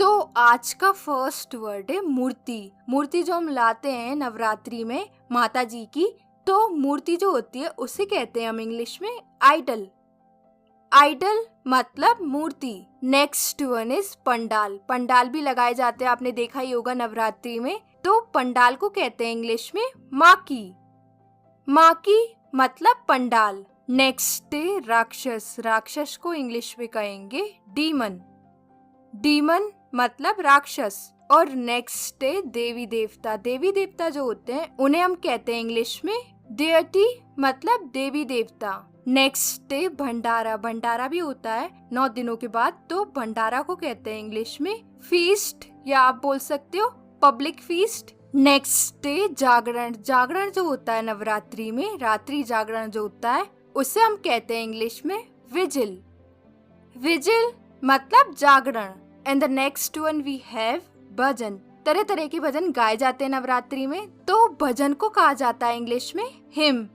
तो आज का फर्स्ट वर्ड है मूर्ति। मूर्ति जो हम लाते हैं नवरात्रि में माता जी की, तो मूर्ति जो होती है उसे कहते हैं हम इंग्लिश में आइडल। आइडल मतलब मूर्ति। Next one is pandal. Pandal भी लगाए जाते हैं, आपने देखा ही होगा नवरात्रि में। तो पंडाल को कहते हैं इंग्लिश में माकी। माकी मतलब पंडाल। नेक्स्ट है राक्षस। राक्षस को इंग्लिश में कहेंगे डीमन। डीमन मतलब राक्षस। और नेक्स्ट है देवी देवता। देवी देवता जो होते हैं उन्हें हम कहते हैं इंग्लिश में डेटी मतलब देवी देवता। नेक्स्ट है भंडारा। भंडारा भी होता है 9 दिनों के बाद, तो भंडारा को कहते हैं इंग्लिश में फीस्ट, या आप बोल सकते हो पब्लिक फीस्ट। नेक्स्ट है जागरण। जागरण जो होता है नवरात्रि में, रात्रि जागरण जो होता है उसे हम कहते हैं इंग्लिश में विजिल। विजिल मतलब जागरण। And the next one we have bhajan. तरह तरह के भजन गाए जाते हैं नवरात्रि में, तो भजन को कहा जाता है इंग्लिश में हिम।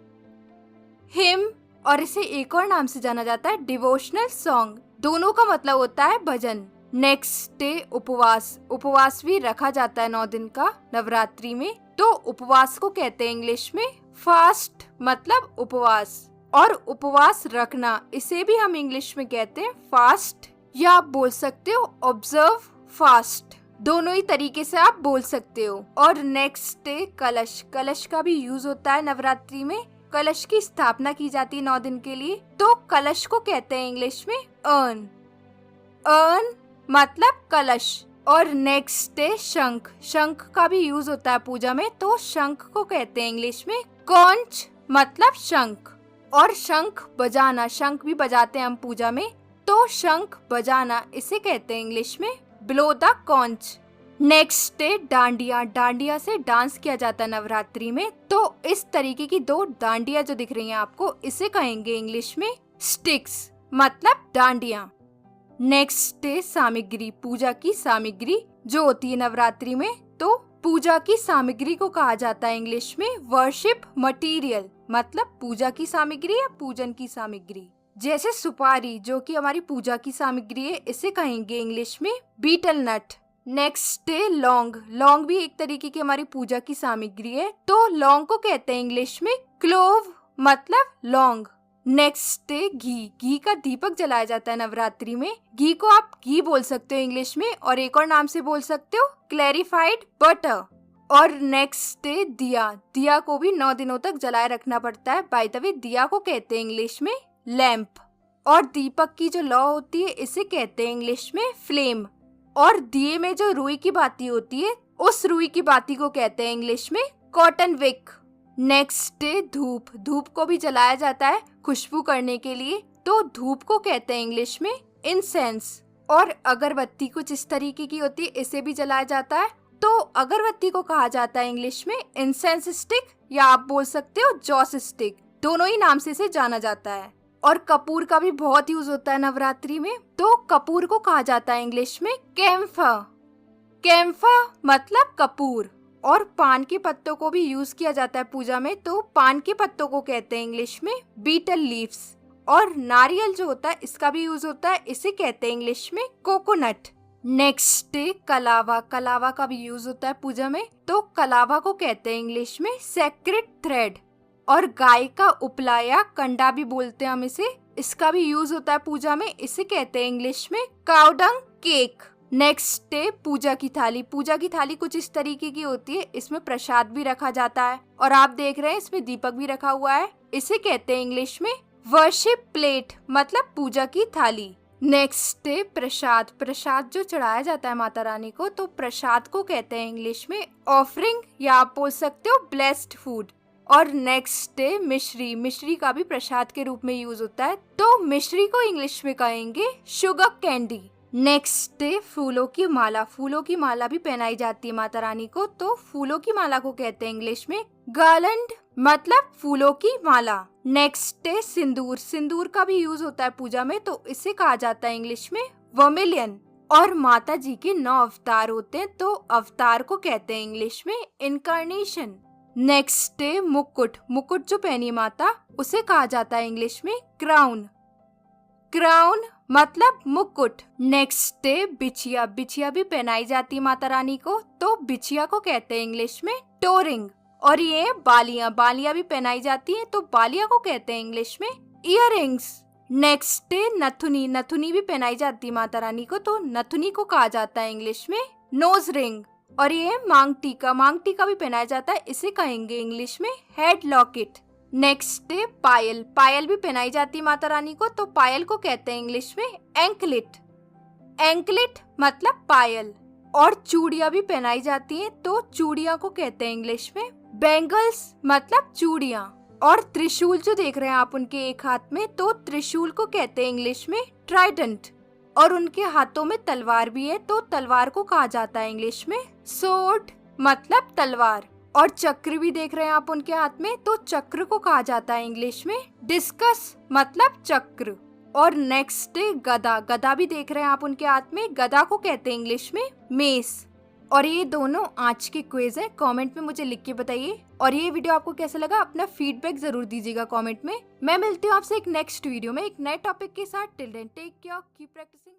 हिम, और इसे एक और नाम से जाना जाता है डिवोशनल सॉन्ग। दोनों का मतलब होता है भजन। नेक्स्ट डे उपवास। उपवास भी रखा जाता है 9 दिन का नवरात्रि में, तो उपवास को कहते हैं इंग्लिश में फास्ट मतलब उपवास। और उपवास रखना, इसे भी हम इंग्लिश में कहते हैं फास्ट, या आप बोल सकते हो ऑब्जर्व फास्ट। दोनों ही तरीके से आप बोल सकते हो। और नेक्स्ट डे कलश। कलश का भी यूज होता है नवरात्रि में। कलश की स्थापना की जाती है 9 दिन के लिए, तो कलश को कहते हैं इंग्लिश में अर्न। अर्न मतलब कलश। और नेक्स्ट डे शंख। शंख का भी यूज होता है पूजा में, तो शंख को कहते हैं इंग्लिश में कॉन्च मतलब शंख। और शंख बजाना, शंख भी बजाते हैं हम पूजा में, तो शंख बजाना इसे कहते हैं इंग्लिश में blow the conch. Next day dandiya. Dandiya से डांस किया जाता है नवरात्रि में, तो इस तरीके की 2 डांडिया जो दिख रही हैं आपको, इसे कहेंगे इंग्लिश में स्टिक्स मतलब डांडिया। नेक्स्ट डे सामग्री। पूजा की सामग्री जो होती है नवरात्रि में, तो पूजा की सामग्री को कहा जाता है इंग्लिश में वर्शिप मटेरियल मतलब पूजा की सामग्री या पूजन की सामग्री। जैसे सुपारी जो कि हमारी पूजा की सामग्री है, इसे कहेंगे इंग्लिश में बीटल नट। नेक्स्ट डे लौंग। लौंग भी एक तरीके की हमारी पूजा की सामग्री है, तो लौंग को कहते हैं इंग्लिश में क्लोव मतलब लौंग। नेक्स्ट डे घी। घी का दीपक जलाया जाता है नवरात्रि में। घी को आप घी बोल सकते हो इंग्लिश में, और एक और नाम से बोल सकते हो क्लैरिफाइड बटर। और नेक्स्ट डे दिया। दिया को भी 9 दिनों तक जलाए रखना पड़ता है। बाय द वे दिया को कहते हैं इंग्लिश में लैंप। और दीपक की जो लौ होती है इसे कहते हैं इंग्लिश में फ्लेम। और दिए में जो रुई की बाती होती है, उस रुई की बाती को कहते हैं इंग्लिश में कॉटन विक। नेक्स्ट डे धूप। धूप को भी जलाया जाता है खुशबू करने के लिए, तो धूप को कहते हैं इंग्लिश में इंसेंस। और अगरबत्ती कुछ इस तरीके की होती है, इसे भी जलाया जाता है, तो अगरबत्ती को कहा जाता है इंग्लिश में इंसेंस स्टिक, या आप बोल सकते हो जॉस स्टिक। दोनों ही नाम से इसे जाना जाता है। और कपूर का भी बहुत यूज होता है नवरात्रि में, तो कपूर को कहा जाता है इंग्लिश में कैम्फा। कैम्फा मतलब कपूर। और पान के पत्तों को भी यूज किया जाता है पूजा में, तो पान के पत्तों को कहते हैं इंग्लिश में बीटल लीव्स। और नारियल जो होता है इसका भी यूज होता है, इसे कहते हैं इंग्लिश में कोकोनट। Next day kalava. कलावा का भी यूज होता है पूजा में, तो कलावा को कहते हैं इंग्लिश में सेक्रेड थ्रेड। और गाय का उपला या कंडा भी बोलते हैं हम इसे, इसका भी यूज होता है पूजा में, इसे कहते हैं इंग्लिश में काउडंग केक। नेक्स्ट डे पूजा की थाली। पूजा की थाली कुछ इस तरीके की होती है, इसमें प्रसाद भी रखा जाता है, और आप देख रहे हैं इसमें दीपक भी रखा हुआ है, इसे कहते हैं इंग्लिश में वर्शिप प्लेट मतलब पूजा की थाली। नेक्स्ट डे प्रसाद। प्रसाद जो चढ़ाया जाता है माता रानी को, तो प्रसाद को कहते हैं इंग्लिश में ऑफरिंग, या आप बोल सकते हो ब्लेस्ड फूड। और नेक्स्ट डे मिश्री। मिश्री का भी प्रसाद के रूप में यूज होता है, तो मिश्री को इंग्लिश में कहेंगे शुगर कैंडी। नेक्स्ट डे फूलों की माला। फूलों की माला भी पहनाई जाती है माता रानी को, तो फूलों की माला को कहते हैं इंग्लिश में गार्लैंड मतलब फूलों की माला। नेक्स्ट डे सिंदूर। सिंदूर का भी यूज होता है पूजा में, तो इसे कहा जाता है इंग्लिश में वर्मिलियन। और माता जी के 9 अवतार होते हैं, तो अवतार को कहते हैं इंग्लिश में इनकारनेशन। नेक्स्ट डे मुकुट। मुकुट जो पहनी माता उसे कहा जाता है इंग्लिश में क्राउन। क्राउन मतलब मुकुट। नेक्स्ट है बिछिया। बिछिया भी पहनाई जाती है माता रानी को, तो बिछिया को कहते हैं इंग्लिश में टोरिंग। और ये बालियां। बालियां भी पहनाई जाती है, तो बालिया को कहते हैं इंग्लिश में इयररिंग्स। नेक्स्ट है नथुनी। नथुनी भी पहनाई जाती है माता रानी को, तो नथुनी को कहा जाता है इंग्लिश में नोज रिंग। और ये मांग टीका। मांग टीका भी पहनाया जाता है, इसे कहेंगे इंग्लिश में हेड लॉकेट। नेक्स्ट है पायल। पायल भी पहनाई जाती है माता रानी को, तो पायल को कहते हैं इंग्लिश में एंकलेट। एंकलेट मतलब पायल। और चूड़ियां भी पहनाई जाती हैं, तो चूड़ियां को कहते हैं इंग्लिश में बैंगल्स मतलब चूड़ियां। और त्रिशूल जो देख रहे हैं आप उनके एक हाथ में, तो त्रिशूल को कहते हैं इंग्लिश में ट्राइडेंट। और उनके हाथों में तलवार भी है, तो तलवार को कहा जाता है इंग्लिश में सोर्ड मतलब तलवार। और चक्र भी देख रहे हैं आप उनके हाथ में, तो चक्र को कहा जाता है इंग्लिश में डिस्कस मतलब चक्र। और नेक्स्ट है गदा। गदा भी देख रहे हैं आप उनके हाथ में, गदा को कहते हैं इंग्लिश में मेस। और ये दोनों आज के क्विज है, कमेंट में मुझे लिख के बताइए। और ये वीडियो आपको कैसा लगा, अपना फीडबैक जरूर दीजिएगा कमेंट में। मैं मिलती हूँ आपसे एक नेक्स्ट वीडियो में एक नए टॉपिक के साथ। Till then take care, keep practising.